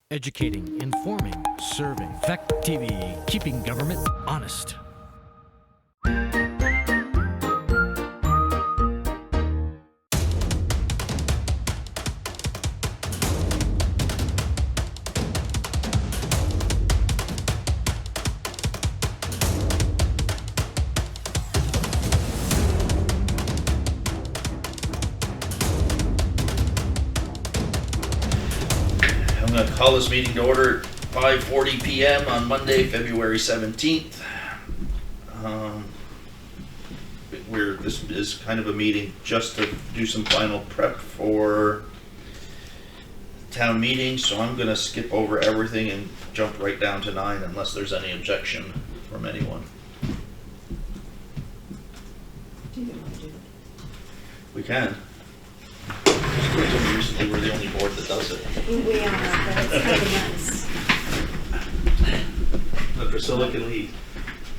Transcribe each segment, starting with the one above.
Educating, informing, serving. Fact TV, keeping government honest. I'm going to call this meeting to order at 5:40 p.m. on Monday, February 17th. This is kind of a meeting just to do some final prep for town meeting, so I'm going to skip over everything and jump right down to 9 unless there's any objection from anyone. Do you want to do it? We can. Recently, we're the only board that does it. We are, but it's kind of nice. Priscilla can lead.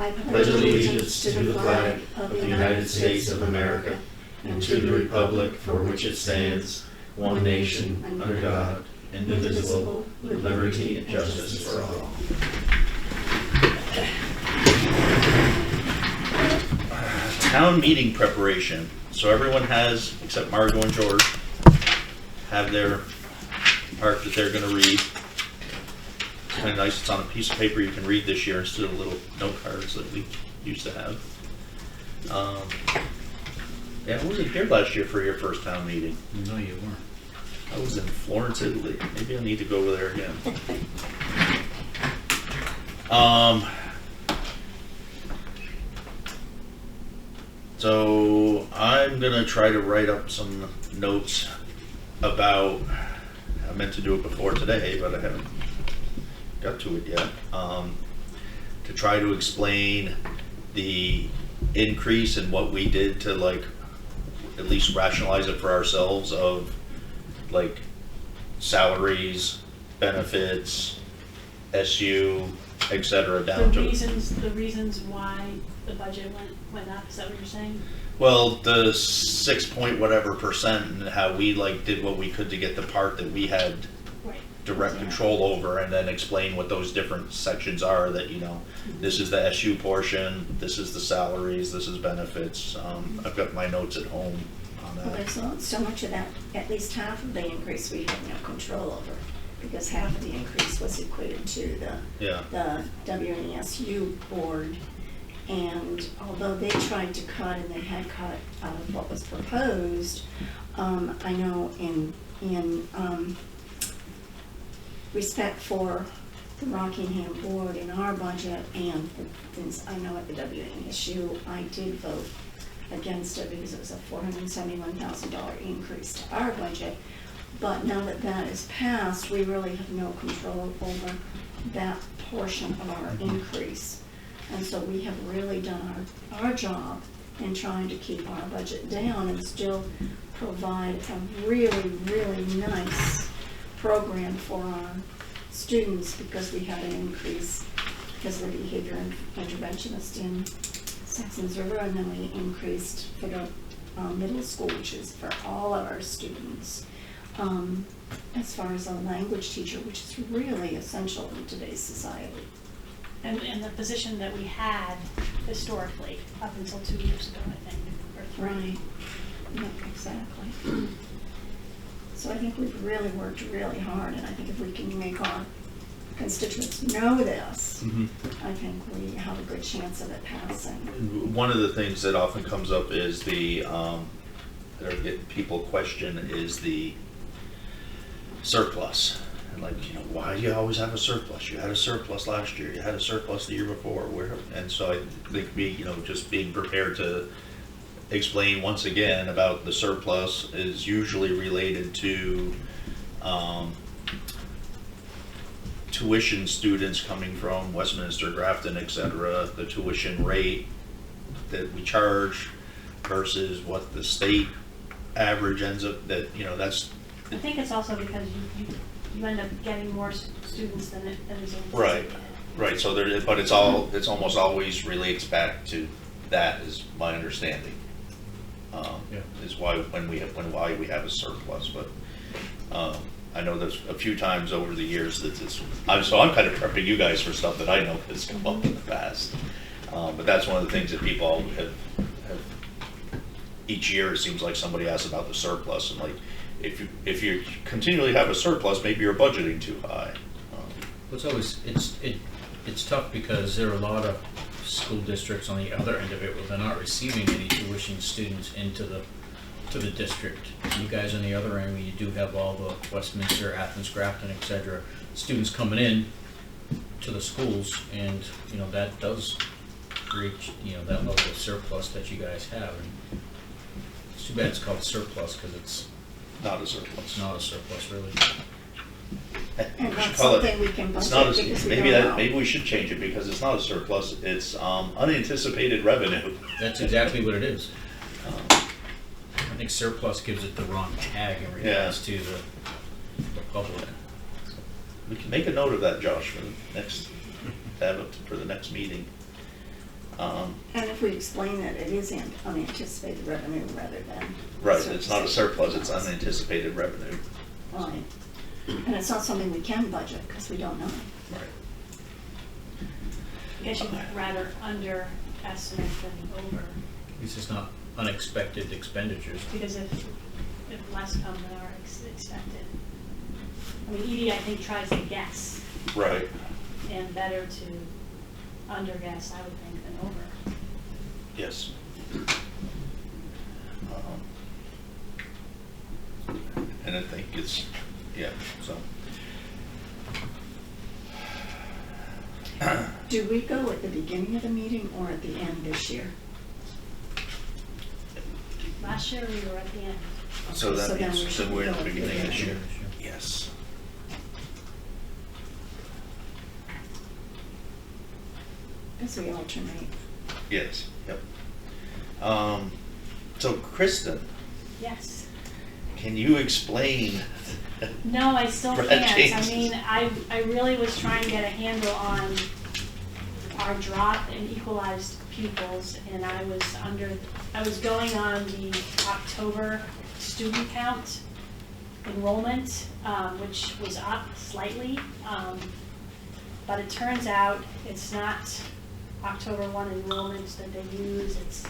I pledge allegiance to the flag of the United States of America and to the republic for which it stands, one nation, under God, indivisible, with liberty and justice for all. Town meeting preparation. So everyone has, except Margot and George, have their part that they're going to read. It's kind of nice. It's on a piece of paper you can read this year instead of little note cards that we used to have. Yeah, I wasn't here last year for your first town meeting. No, you weren't. I was in Florence, Italy. Maybe I need to go over there again. So I'm gonna try to write up some notes about, I meant to do it before today, but I haven't got to it yet, to try to explain the increase in what we did to like at least rationalize it for ourselves of like salaries, benefits, SU, et cetera, down to. The reasons why the budget went up, is that what you're saying? Well, the 6 point whatever percent and how we like did what we could to get the part that we had Right. direct control over, and then explain what those different sections are that, you know, this is the SU portion, this is the salaries, this is benefits. I've got my notes at home on Well, that. there's not so much of that, at least half of the increase we have no control over, because half of the increase was equated to Yeah, the WNESU board. And although they tried to cut and they had cut out of what was proposed, I know in respect for the Rockingham board in our budget, and since I know at the WNSU, I did vote against it because it was a $471,000 increase to our budget. But now that that is passed, we really have no control over that portion of our increase. And so we have really done our job in trying to keep our budget down and still provide a really, really nice program for our students, because we have an increase because of the behavior interventionist in Saxon's River, and then we increased for the middle school, which is for all of our students. As far as a language teacher, which is really essential in today's society. And the position that we had historically, up until 2 years ago, I think, or 3. Right. Yeah, exactly. So I think we've really worked really hard, and I think if we can make our constituents know this, I think we have a good chance of it passing. one of the things that often comes up is the, that people question is the surplus. And like, you know, why do you always have a surplus? You had a surplus last year, you had a surplus the year before, and so I think just being prepared to explain once again about the surplus is usually related to tuition students coming from Westminster, Grafton, et cetera, the tuition rate that we charge versus what the state average ends up, that, you know, that's. I think it's also because you end up getting more students than is anticipated. Right, so there, but it's almost always relates back to that, is my understanding. Is why we have a surplus, but I know there's a few times over the years that I'm kind of prepping you guys for stuff that I know has come up in the past. But that's one of the things that people have each year, it seems like somebody asks about the surplus, and like, if you continually have a surplus, maybe you're budgeting too high. It's always, it's tough because there are a lot of school districts on the other end of it where they're not receiving any tuition students into the district. You guys on the other end, where you do have all the Westminster, Athens, Grafton, et cetera, students coming in to the schools, and, you know, that does create, you know, that level of surplus that you guys have. And it's too bad it's called surplus, because it's Not a surplus. not a surplus, really. And We not should call it- something we can it's not budget a- because we maybe don't know. maybe we should change it, because it's not a surplus, it's unanticipated revenue. That's exactly what it is. I think surplus gives it the wrong tag in regards to the public. We can make a note of that, Josh, for the next, for the next meeting. And if we explain that it is unanticipated revenue rather than. Right, it's not a surplus, it's unanticipated revenue. Right. And it's not something we can budget because we don't know. Right. I guess you'd rather underestimate than over, This is not unexpected expenditures. because if less come than are expected. I mean, Edie, I think, tries to guess, Right. and better to underguess, I would think, than over. Yes. And I think it's, yeah, so. Do we go at the beginning of the meeting or at the end this year? Last year, we were at the end. So So that then means we that should we're in go the at the beginning of this year. beginning. Yes. Because we alternate. Yes, yep. So Kristen, Yes. can you explain? No, I still Brad can't. I James. mean, I really was trying to get a handle on our drop in equalized pupils, and I was going on the October student count enrollment, which was up slightly, but it turns out it's not October 1 enrollments that they use, it's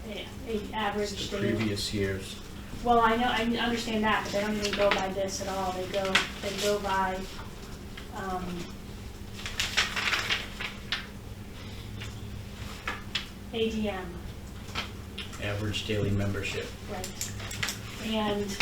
a average It's the daily. previous years. Well, I know, I understand that, but they don't even go by this at all. They go by, ADM, Average daily membership. right? And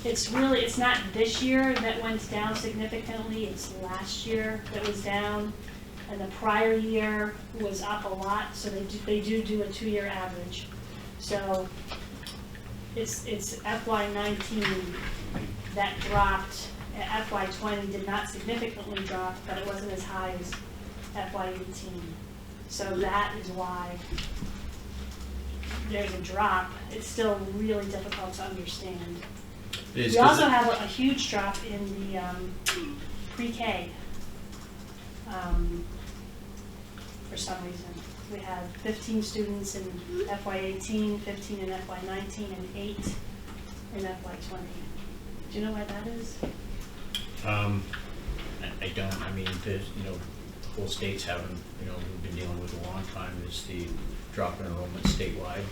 it's not this year that went down significantly, it's last year that was down, and the prior year was up a lot, so they do a 2-year average. So it's FY19 that dropped, FY20 did not significantly drop, but it wasn't as high as FY18. So that is why there's a drop. It's still really difficult to understand. It is We 'cause also it- have a huge drop in the pre-K. For some reason. We have 15 students in FY18, 15 in FY19, and 8 in FY20. Do you know why that is? I don't, I mean, there's, you know, the whole state's having, you know, we've been dealing with a long time, is the drop in enrollment statewide.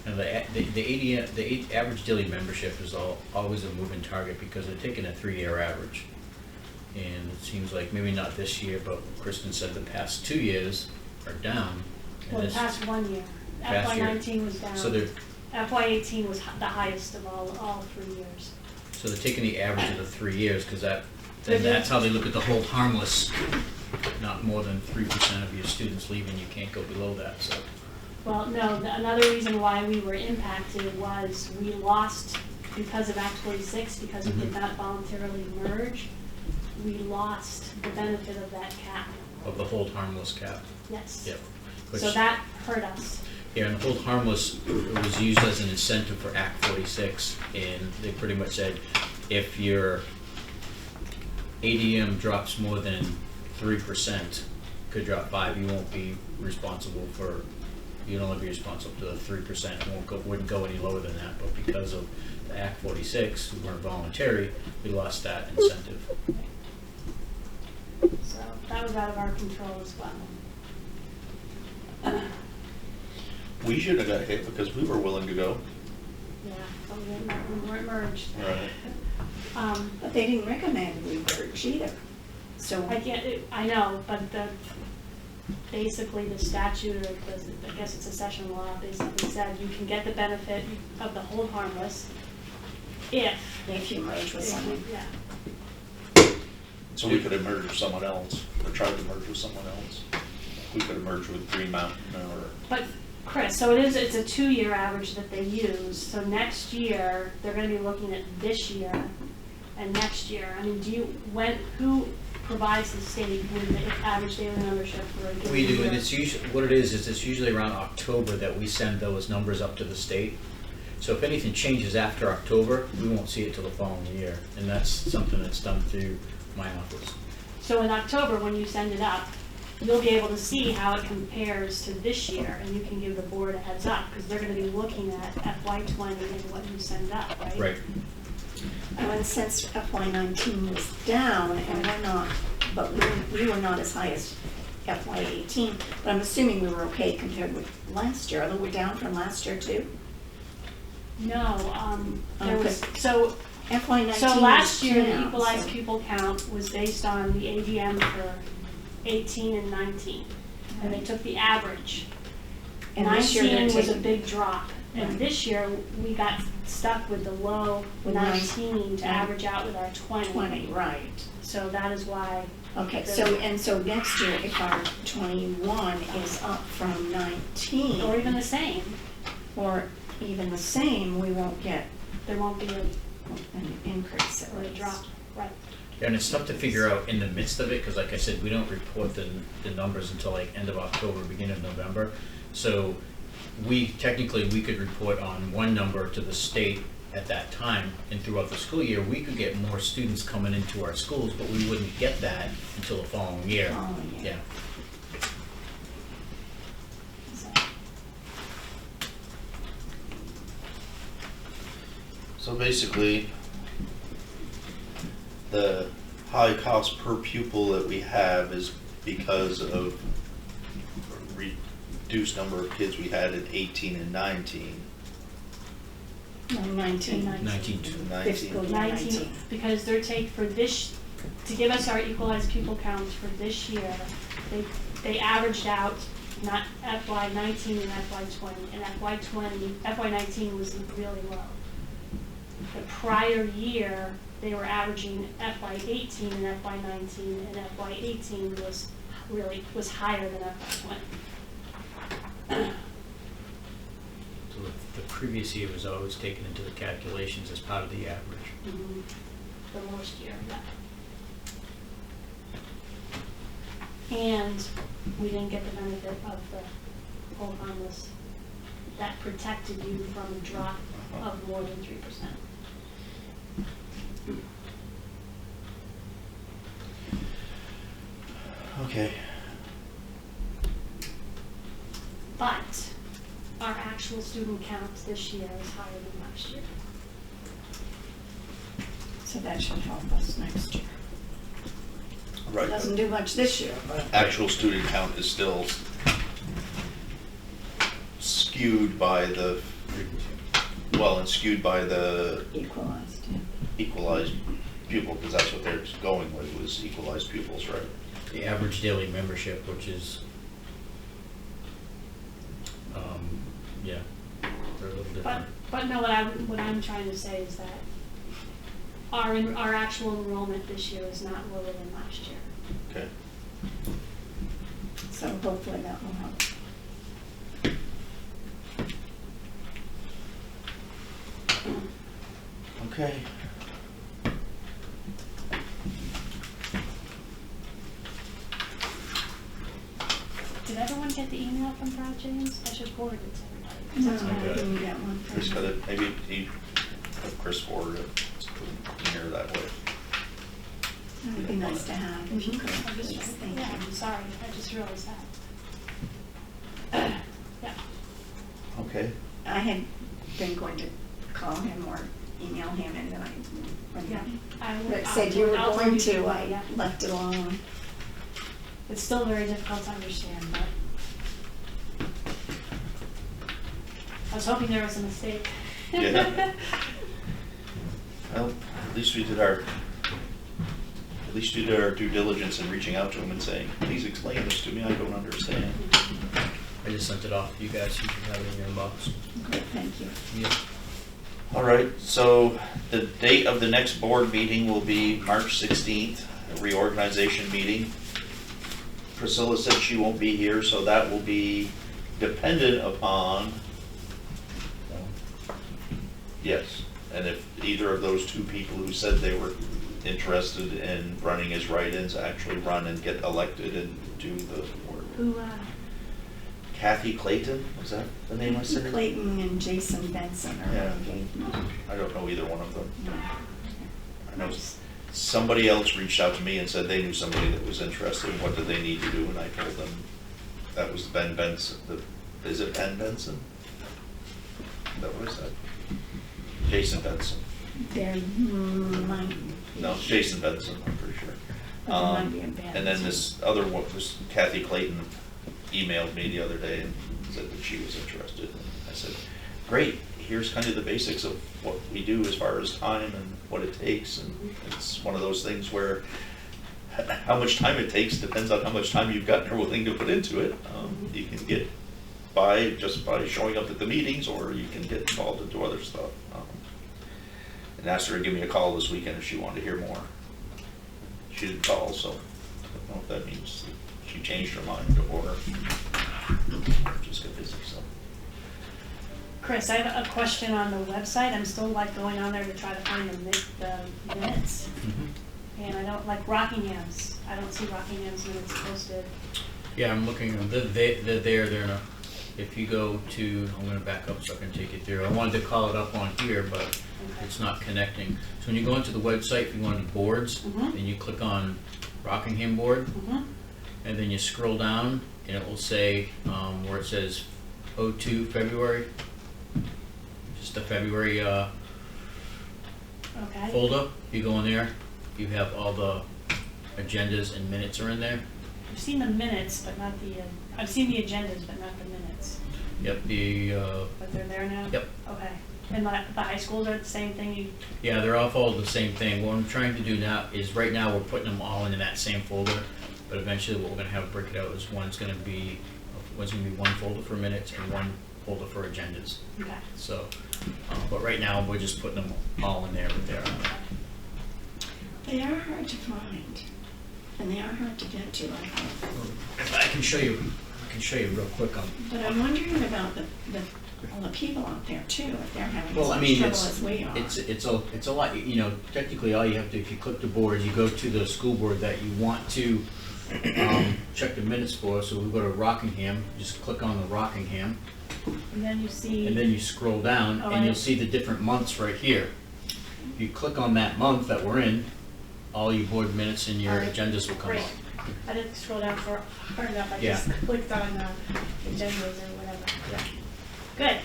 And the average daily membership is always a moving target because they're taking a 3-year average. And it seems like maybe not this year, but Kristen said the past 2 years are down. and Well, the this- past 1 year. Past year. FY19 was down. So they're, FY18 was the highest of all 3 years. so they're taking the average of the 3 years, because They're then doing- that's how they look at the hold harmless. Not more than 3% of your students leaving, you can't go below that, so. Well, no, another reason why we were impacted was we lost, because of Act 46, because we did not voluntarily merge, we lost the benefit of that cap. Of the hold harmless cap. Yes. Yep. So Which- that hurt us. Yeah, and the hold harmless was used as an incentive for Act 46, and they pretty much said, if your ADM drops more than 3%, could drop 5, you won't be responsible for you'd only be responsible to the 3%, wouldn't go any lower than that, but because of the Act 46, we weren't voluntary, we lost that incentive. So that was out of our control as well. We should have got hit because we were willing to go. Yeah, but we weren't merged. Right. But they didn't recommend we merge either. So, I know, but basically the statute, or I guess it's a session law, basically said you can get the benefit of the hold harmless if you merge with someone. Yeah. So we could have merged with someone else, or tried to merge with someone else. We could have merged with Green Mountain or. But Chris, so it's a 2-year average that they use, so next year, they're gonna be looking at this year and next year. I mean, who provides the state with the average daily membership for a given We do, year? and it's usually, what it is it's usually around October that we send those numbers up to the state. So if anything changes after October, we won't see it till the following year, and that's something that's done through my office. So in October, when you send it up, you'll be able to see how it compares to this year, and you can give the board a heads up, because they're gonna be looking at FY20 and what you send up, right? Right. And since FY19 was down, and we're not, but we were not as high as FY18, but I'm assuming we were okay compared with last year, although we're down from last year too. No, there was, Okay. so FY19 So last year, the down, equalized so- pupil count was based on the ADM for 18 and 19. And they took the average. And this year they're 19 was a taking- big drop. And Right. this year, we got stuck with the low With 19 to nine- average out with our 20. 20, right. So that is why. Okay, the- so next year, if our 21 is up from 19, Or even the same, or even the same, we won't get there won't be an increase at a least. drop, right? And it's tough to figure out in the midst of it, because like I said, we don't report the numbers until like end of October, beginning of November. So we could report on one number to the state at that time, and throughout the school year, we could get more students coming into our schools, but we wouldn't get that until the following year. Following year. Yeah. So, So basically, the high cost per pupil that we have is because of reduced number of kids we had in 18 and 19. no, 19. 19. Fiscal year 19, because they're for this, to give us our equalized pupil counts for this year, they averaged out not FY19 and FY20, and FY19 was really low. The prior year, they were averaging FY18 and FY19, and FY18 was higher than FY20. So the previous year was always taken into the calculations as part of the average. The worst year, yeah. And we didn't get the benefit of the hold harmless that protected you from a drop of more than 3%. Okay. But our actual student count this year is higher than last year. So that should help us next year. Right. Doesn't do much this year, but. Actual student count is still skewed by the, and skewed by the Equalized, yeah. equalized pupil, because that's what they're going with, was equalized pupils, right? The average daily membership, which is, yeah, they're a little different. But no, what I'm trying to say is that our actual enrollment this year is not lower than last year. Okay. So hopefully that will help. Okay. Did everyone get the email from Brad James? I should forward it to everybody. No, That's what I didn't get one. from Chris you. got it, maybe he, have Chris forward it, near that way. It would be nice to have, if you could, I'm please, just, thank yeah, I'm you. sorry, I just realized that. Yeah, Okay, I had been going to call him or email him, and then Yeah, when I would. Rick said you were I'll going forward you to, the- I yeah. left it alone. It's still very difficult to understand, but I was hoping there was a mistake. Yeah. Well, at least we did our due diligence in reaching out to him and saying, please explain this to me, I don't understand. I just sent it off to you guys, you can have it in your inbox. Great, thank you. Yeah. All right, so the date of the next board meeting will be March 16th, a reorganization meeting. Priscilla said she won't be here, so that will be dependent upon, yes, and if either of those two people who said they were interested in running as write-ins actually run and get elected and do the work. Who, Kathy Clayton, was that the name I said? Clayton and Jason Benson are Yeah. engaged. I don't know either one of them. No. I know somebody else reached out to me and said they knew somebody that was interested, what did they need to do, and I told them that was Ben Benson, is it Ben Benson? Is that what I said? Jason Benson. There might be. No, it's Jason Benson, I'm pretty sure. But there might be a Ben. And then this other one, this Kathy Clayton emailed me the other day and said that she was interested. And I said, great, here's kind of the basics of what we do as far as time and what it takes. And it's one of those things where how much time it takes depends on how much time you've got and are willing to put into it. You can get by just by showing up at the meetings, or you can get involved into other stuff. And asked her to give me a call this weekend if she wanted to hear more. She didn't call, so I don't know if that means that she changed her mind or just got busy, so. Chris, I have a question on the website. I'm still like going on there to try to find the minutes. And I don't, like Rockingham's, I don't see Rockingham's minutes posted. Yeah, I'm looking, they're there, they're not, if you go to, I'm gonna back up so I can take you through. I wanted to call it up on here, but it's not connecting. So when you go into the website, if you go into boards, then you click on Rockingham board, and then you scroll down, and it will say, where it says 02 February, just the February Okay. folder. You go in there, you have all the agendas and minutes are in there. I've seen the minutes, but not the, I've seen the agendas, but not the minutes. Yep, But they're there now? Yep. Okay. And the high schools are the same thing? yeah, they're all followed the same thing. What I'm trying to do now is, right now, we're putting them all into that same folder, but eventually what we're gonna have break it out is one's gonna be one folder for minutes and one folder for agendas. Okay. So, but right now, we're just putting them all in there, but they're, They are hard to find, and they are hard to get to, I think. I can show you real quick on. But I'm wondering about all the people out there too, if they're having as Well, I much mean, trouble it's, as we are. it's a lot, you know, technically all you have to, if you click the board, you go to the school board that you want to check the minutes for. So we go to Rockingham, just click on the Rockingham, And then you see. and then you scroll down Oh, and you'll I- see the different months right here. If you click on that month that we're in, all your board minutes and your Alright, agendas will come great. up. I didn't scroll down far enough. I Yeah. just clicked on agendas or whatever. Yeah. Good.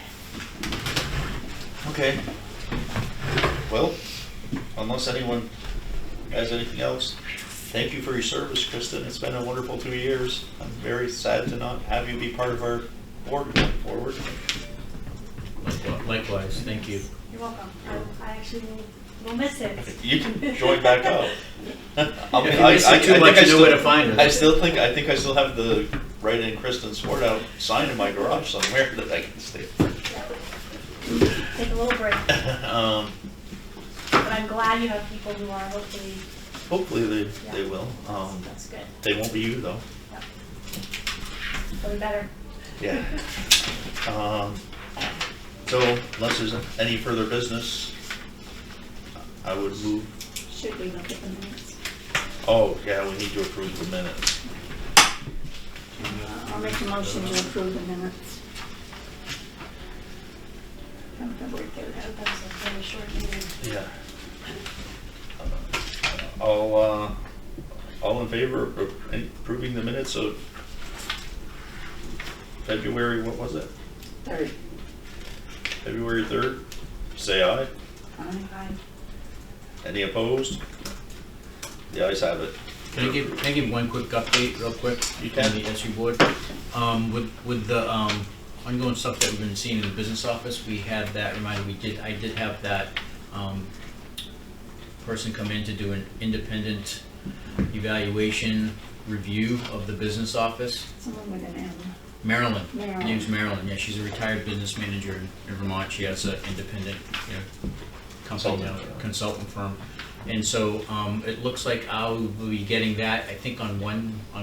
Okay. Well, unless anyone has anything else, thank you for your service, Kristen. It's been a wonderful 2 years. I'm very sad to not have you be part of our board going forward. Likewise, thank you. You're welcome. I actually will miss it. You can join back up. If you miss it too much, you know where to find us. I think I still have the write-in Kristen Sword out sign in my garage somewhere that I can stay. Take a little break. But I'm glad you have people who are hopefully, Hopefully they Yeah. will. that's good. They won't be you though. Yep. Feeling better. Yeah. So unless there's any further business, I would move. Should we look at the minutes? Oh, yeah, we need to approve the minutes. I'll make a motion to approve the minutes. From February 3rd. That was a very short meeting. Yeah. All in favor of approving the minutes of February, what was it? 3rd. February 3rd, say aye. Aye. Any opposed? The ayes have it. Can I give one quick update real quick? You can. On the SU board? With the ongoing stuff that we've been seeing in the business office, we had that reminder, I did have that person come in to do an independent evaluation review of the business office. Someone with an M. Marilyn. Marilyn. Her name's Marilyn, yeah, she's a retired business manager in Vermont. She has an independent, company, consultant firm. And so, it looks like I'll be getting that, I think on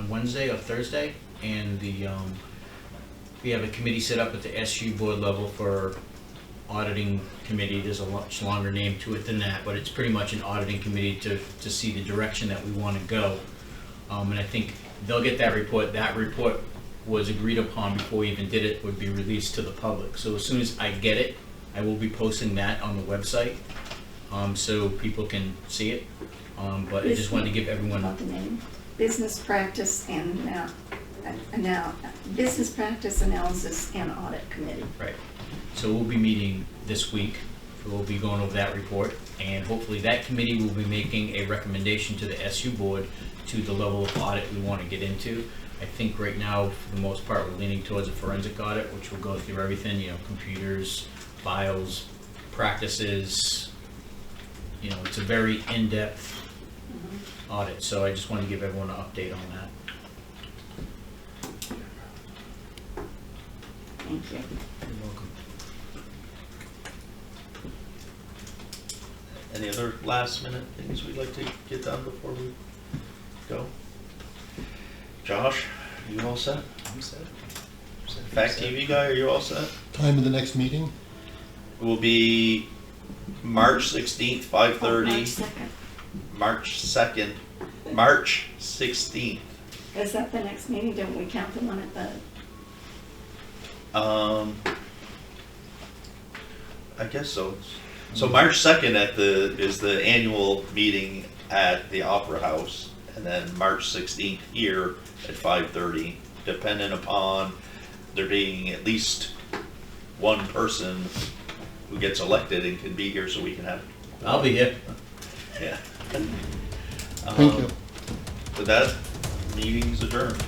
Wednesday or Thursday. And we have a committee set up at the SU board level for auditing committee. There's a much longer name to it than that, but it's pretty much an auditing committee to see the direction that we want to go. And I think they'll get that report. That report was agreed upon before we even did it, would be released to the public. So as soon as I get it, I will be posting that on the website, so people can see it. But I just wanted to give everyone. About the name, Business Practice Business Practice Analysis and Audit Committee. Right. So we'll be meeting this week. We'll be going over that report, and hopefully that committee will be making a recommendation to the SU board to the level of audit we want to get into. I think right now, for the most part, we're leaning towards a forensic audit, which will go through everything, computers, files, practices. It's a very in-depth audit, so I just wanted to give everyone an update on that. Thank you. You're welcome. Any other last minute things we'd like to get done before we go? Josh, you all set? I'm set. Fact TV guy, are you all set? Time of the next meeting? It will be March 16th, 5:30. March 2nd. March 16th. Is that the next meeting? Don't we count the one at the, I guess so. So March 2nd is the annual meeting at the Opera House, and then March 16th here at 5:30, dependent upon there being at least one person who gets elected and can be here so we can have. I'll be here. Yeah. Thank you. With that, meeting's adjourned.